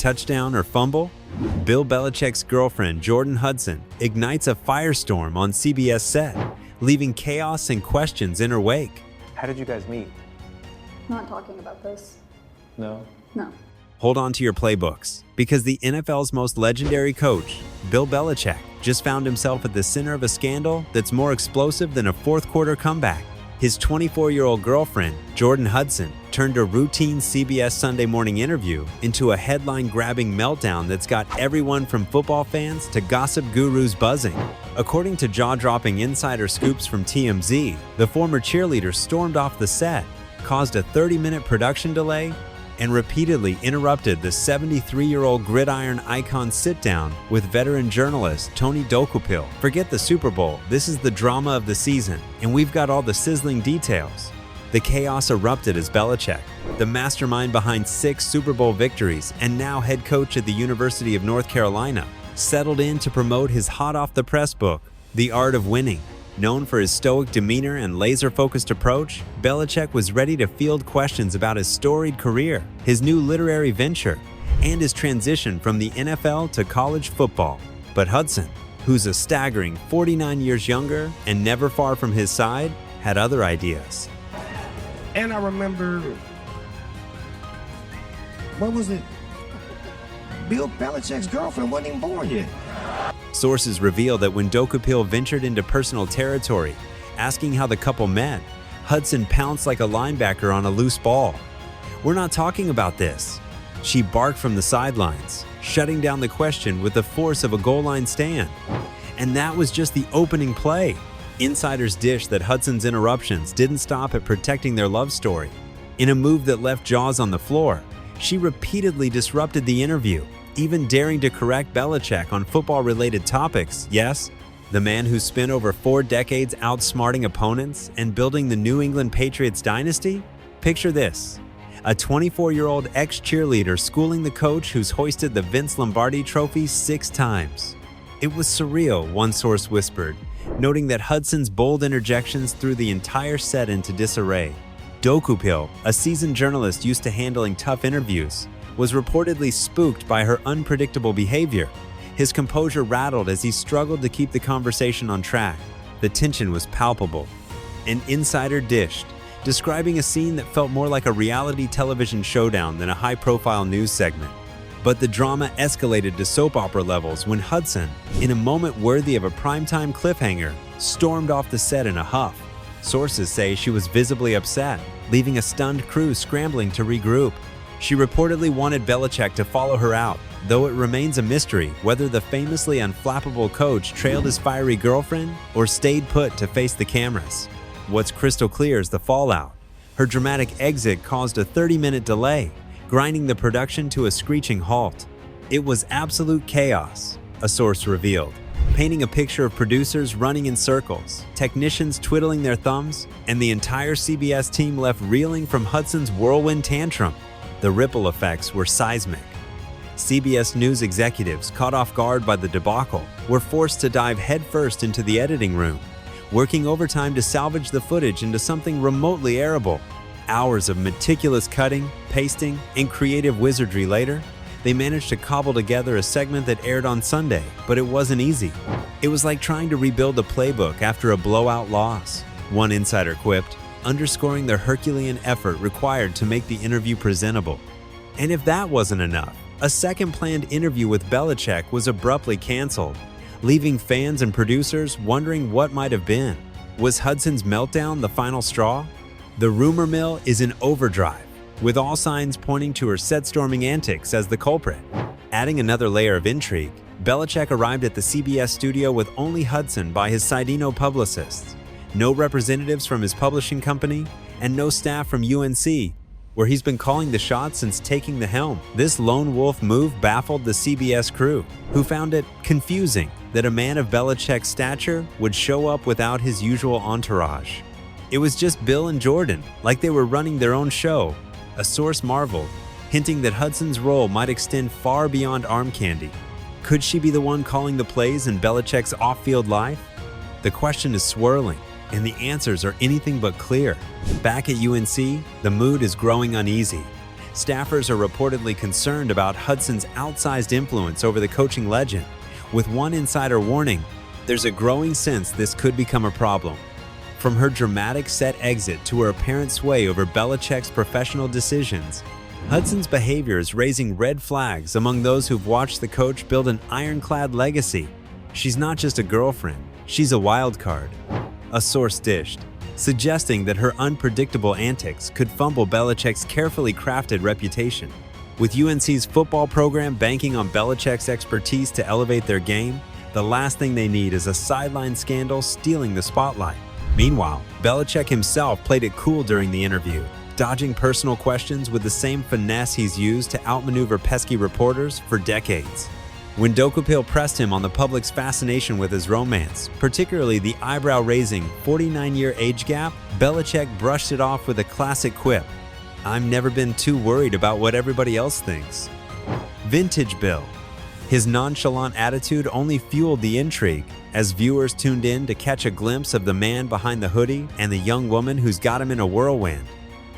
touchdown or fumble? Bill Belichick's girlfriend, Jordon Hudson, ignites a firestorm on CBS set, leaving chaos and questions in her wake. How did you guys meet? Not talking about this. No? No. Hold on to your playbooks, because the NFL's most legendary coach, Bill Belichick, just found himself at the center of a scandal that's more explosive than a fourth-quarter comeback. His 24-year-old girlfriend, Jordon Hudson, turned a routine CBS Sunday Morning interview into a headline-grabbing meltdown that's got everyone from football fans to gossip gurus buzzing. According to jaw-dropping insider scoops from TMZ, the former cheerleader stormed off the set, caused a 30-minute production delay, and repeatedly interrupted the 73-year-old gridiron icon sit-down with veteran journalist Tony Dokoupil. Forget the Super Bowl, this is the drama of the season, and we've got all the sizzling details. The chaos erupted as Belichick, the mastermind behind 6 Super Bowl victories and now head coach at the University of North Carolina, settled in to promote his hot-off-the-press book, The Art of Winning. Known for his stoic demeanor and laser-focused approach, Belichick was ready to field questions about his storied career, his new literary venture, and his transition from the NFL to college football. But Hudson, who's a staggering 49 years younger and never far from his side, had other ideas. And I remember, what was it? Bill Belichick's girlfriend wasn't even born yet. Sources reveal that when Dokoupil ventured into personal territory, asking how the couple met, Hudson pounced like a linebacker on a loose ball. "We're not talking about this," she barked from the sidelines, shutting down the question with the force of a goal line stand. And that was just the opening play. Insiders dish that Hudson's interruptions didn't stop at protecting their love story. In a move that left jaws on the floor, she repeatedly disrupted the interview, even daring to correct Belichick on football-related topics. Yes, the man who spent over 4 decades outsmarting opponents and building the New England Patriots dynasty? Picture this: a 24-year-old ex-cheerleader schooling the coach who's hoisted the Vince Lombardi trophy 6 times. It was surreal, one source whispered, noting that Hudson's bold interjections threw the entire set into disarray. Dokoupil, a seasoned journalist used to handling tough interviews, was reportedly spooked by her unpredictable behavior. His composure rattled as he struggled to keep the conversation on track. The tension was palpable. An insider dished, describing a scene that felt more like a reality television showdown than a high-profile news segment. But the drama escalated to soap opera levels when Hudson, in a moment worthy of a primetime cliffhanger, stormed off the set in a huff. Sources say she was visibly upset, leaving a stunned crew scrambling to regroup. She reportedly wanted Belichick to follow her out, though it remains a mystery whether the famously unflappable coach trailed his fiery girlfriend or stayed put to face the cameras. What's crystal clear is the fallout. Her dramatic exit caused a 30-minute delay, grinding the production to a screeching halt. It was absolute chaos, a source revealed, painting a picture of producers running in circles, technicians twiddling their thumbs, and the entire CBS team left reeling from Hudson's whirlwind tantrum. The ripple effects were seismic. CBS News executives, caught off guard by the debacle, were forced to dive headfirst into the editing room, working overtime to salvage the footage into something remotely airable. Hours of meticulous cutting, pasting, and creative wizardry later, they managed to cobble together a segment that aired on Sunday, but it wasn't easy. It was like trying to rebuild a playbook after a blowout loss, one insider quipped, underscoring the Herculean effort required to make the interview presentable. And if that wasn't enough, a second planned interview with Belichick was abruptly canceled, leaving fans and producers wondering what might have been. Was Hudson's meltdown the final straw? The rumor mill is in overdrive, with all signs pointing to her set-storming antics as the culprit. Adding another layer of intrigue, Belichick arrived at the CBS studio with only Hudson by his Sidino publicists, no representatives from his publishing company, and no staff from UNC, where he's been calling the shots since taking the helm. This lone wolf move baffled the CBS crew, who found it confusing that a man of Belichick's stature would show up without his usual entourage. It was just Bill and Jordon, like they were running their own show. A source marveled, hinting that Hudson's role might extend far beyond arm candy. Could she be the one calling the plays in Belichick's off-field life? The question is swirling, and the answers are anything but clear. Back at UNC, the mood is growing uneasy. Staffers are reportedly concerned about Hudson's outsized influence over the coaching legend, with one insider warning, there's a growing sense this could become a problem. From her dramatic set exit to her apparent sway over Belichick's professional decisions, Hudson's behavior is raising red flags among those who've watched the coach build an ironclad legacy. She's not just a girlfriend, she's a wild card. A source dished, suggesting that her unpredictable antics could fumble Belichick's carefully crafted reputation. With UNC's football program banking on Belichick's expertise to elevate their game, the last thing they need is a sideline scandal stealing the spotlight. Meanwhile, Belichick himself played it cool during the interview, dodging personal questions with the same finesse he's used to outmaneuver pesky reporters for decades. When Dokoupil pressed him on the public's fascination with his romance, particularly the eyebrow-raising 49-year age gap, Belichick brushed it off with a classic quip, "I've never been too worried about what everybody else thinks." Vintage Bill. His nonchalant attitude only fueled the intrigue as viewers tuned in to catch a glimpse of the man behind the hoodie and the young woman who's got him in a whirlwind.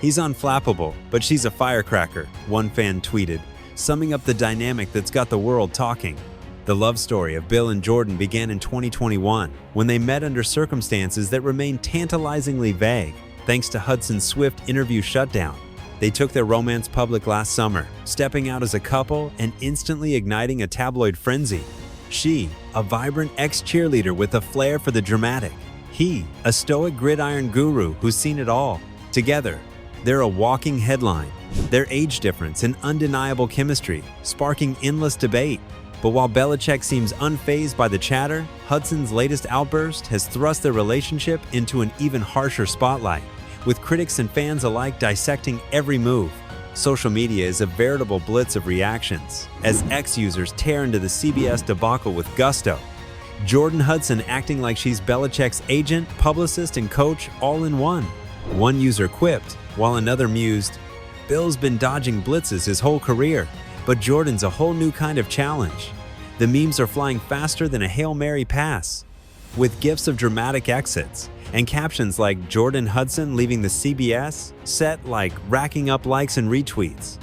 "He's unflappable, but she's a firecracker," one fan tweeted, summing up the dynamic that's got the world talking. The love story of Bill and Jordon began in 2021 when they met under circumstances that remain tantalizingly vague, thanks to Hudson's swift interview shutdown. They took their romance public last summer, stepping out as a couple and instantly igniting a tabloid frenzy. She, a vibrant ex-cheerleader with a flair for the dramatic. He, a stoic gridiron guru who's seen it all. Together, they're a walking headline. Their age difference and undeniable chemistry, sparking endless debate. But while Belichick seems unfazed by the chatter, Hudson's latest outburst has thrust their relationship into an even harsher spotlight, with critics and fans alike dissecting every move. Social media is a veritable blitz of reactions, as ex-users tear into the CBS debacle with gusto. Jordon Hudson acting like she's Belichick's agent, publicist, and coach all in one. One user quipped, while another mused, "Bill's been dodging blitzes his whole career, but Jordon's a whole new kind of challenge." The memes are flying faster than a Hail Mary pass, with gifs of dramatic exits and captions like "Jordon Hudson leaving the CBS" set like racking up likes and retweets.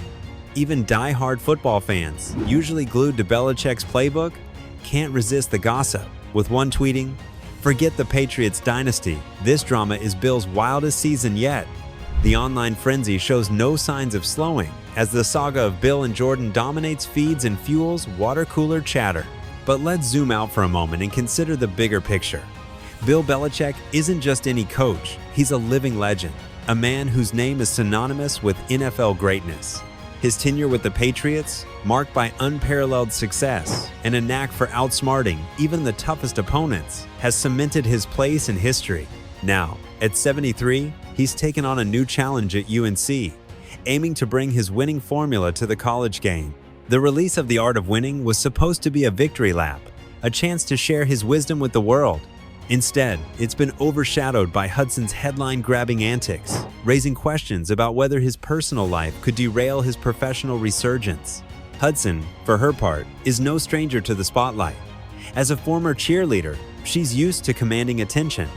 Even die-hard football fans, usually glued to Belichick's playbook, can't resist the gossip, with one tweeting, "Forget the Patriots dynasty, this drama is Bill's wildest season yet." The online frenzy shows no signs of slowing, as the saga of Bill and Jordon dominates feeds and fuels water cooler chatter. But let's zoom out for a moment and consider the bigger picture. Bill Belichick isn't just any coach, he's a living legend, a man whose name is synonymous with NFL greatness. His tenure with the Patriots, marked by unparalleled success and a knack for outsmarting even the toughest opponents, has cemented his place in history. Now, at 73, he's taken on a new challenge at UNC, aiming to bring his winning formula to the college game. The release of The Art of Winning was supposed to be a victory lap, a chance to share his wisdom with the world. Instead, it's been overshadowed by Hudson's headline-grabbing antics, raising questions about whether his personal life could derail his professional resurgence. Hudson, for her part, is no stranger to the spotlight. As a former cheerleader, she's used to commanding attention,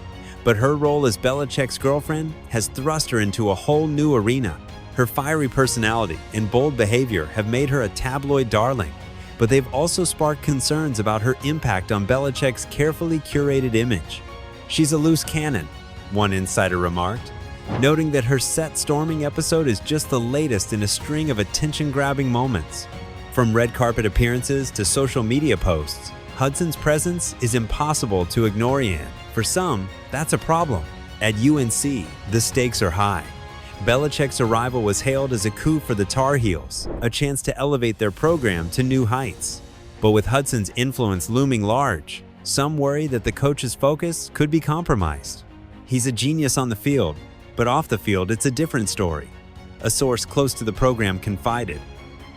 but her role as Belichick's girlfriend has thrust her into a whole new arena. Her fiery personality and bold behavior have made her a tabloid darling, but they've also sparked concerns about her impact on Belichick's carefully curated image. "She's a loose cannon," one insider remarked, noting that her set-storming episode is just the latest in a string of attention-grabbing moments. From red carpet appearances to social media posts, Hudson's presence is impossible to ignore, and for some, that's a problem. At UNC, the stakes are high. Belichick's arrival was hailed as a coup for the Tar Heels, a chance to elevate their program to new heights. But with Hudson's influence looming large, some worry that the coach's focus could be compromised. He's a genius on the field, but off the field it's a different story. A source close to the program confided,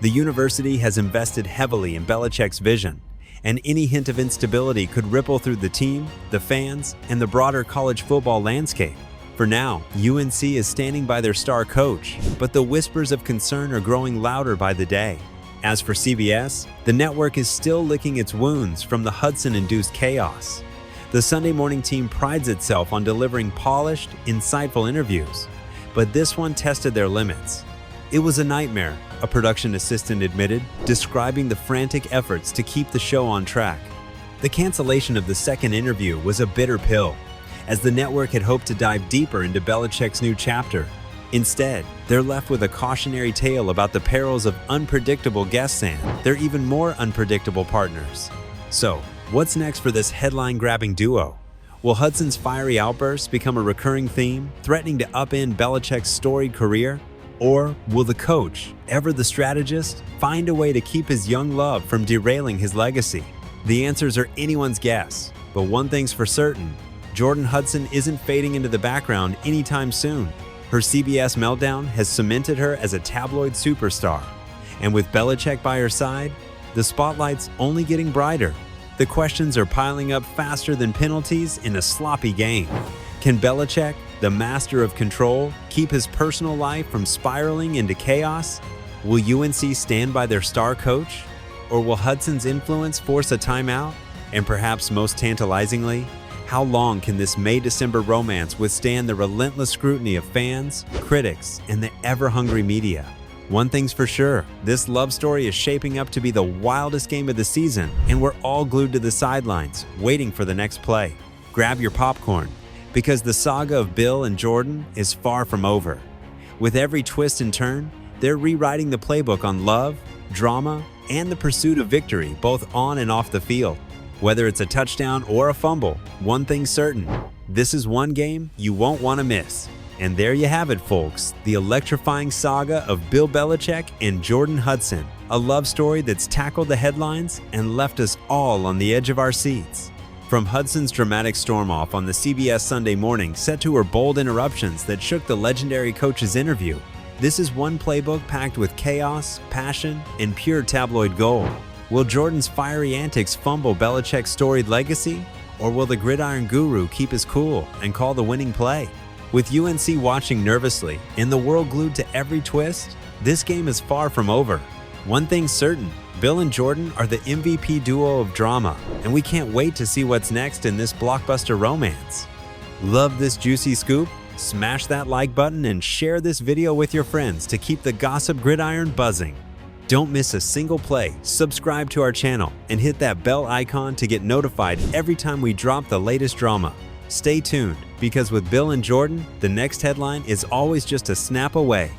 "The university has invested heavily in Belichick's vision, and any hint of instability could ripple through the team, the fans, and the broader college football landscape." For now, UNC is standing by their star coach, but the whispers of concern are growing louder by the day. As for CBS, the network is still licking its wounds from the Hudson-induced chaos. The Sunday morning team prides itself on delivering polished, insightful interviews, but this one tested their limits. It was a nightmare, a production assistant admitted, describing the frantic efforts to keep the show on track. The cancellation of the second interview was a bitter pill, as the network had hoped to dive deeper into Belichick's new chapter. Instead, they're left with a cautionary tale about the perils of unpredictable guests and their even more unpredictable partners. So, what's next for this headline-grabbing duo? Will Hudson's fiery outbursts become a recurring theme, threatening to upend Belichick's storied career? Or will the coach, ever the strategist, find a way to keep his young love from derailing his legacy? The answers are anyone's guess, but one thing's for certain: Jordon Hudson isn't fading into the background anytime soon. Her CBS meltdown has cemented her as a tabloid superstar. And with Belichick by her side, the spotlight's only getting brighter. The questions are piling up faster than penalties in a sloppy game. Can Belichick, the master of control, keep his personal life from spiraling into chaos? Will UNC stand by their star coach? Or will Hudson's influence force a timeout? And perhaps most tantalizingly, how long can this May-December romance withstand the relentless scrutiny of fans, critics, and the ever-hungry media? One thing's for sure, this love story is shaping up to be the wildest game of the season, and we're all glued to the sidelines, waiting for the next play. Grab your popcorn, because the saga of Bill and Jordon is far from over. With every twist and turn, they're rewriting the playbook on love, drama, and the pursuit of victory, both on and off the field. Whether it's a touchdown or a fumble, one thing's certain: this is one game you won't want to miss. And there you have it, folks, the electrifying saga of Bill Belichick and Jordon Hudson, a love story that's tackled the headlines and left us all on the edge of our seats. From Hudson's dramatic storm-off on the CBS Sunday Morning set to her bold interruptions that shook the legendary coach's interview, this is one playbook packed with chaos, passion, and pure tabloid gold. Will Jordon's fiery antics fumble Belichick's storied legacy? Or will the gridiron guru keep his cool and call the winning play? With UNC watching nervously and the world glued to every twist, this game is far from over. One thing's certain: Bill and Jordon are the MVP duo of drama, and we can't wait to see what's next in this blockbuster romance. Love this juicy scoop? Smash that like button and share this video with your friends to keep the gossip gridiron buzzing. Don't miss a single play, subscribe to our channel, and hit that bell icon to get notified every time we drop the latest drama. Stay tuned, because with Bill and Jordon, the next headline is always just a snap away.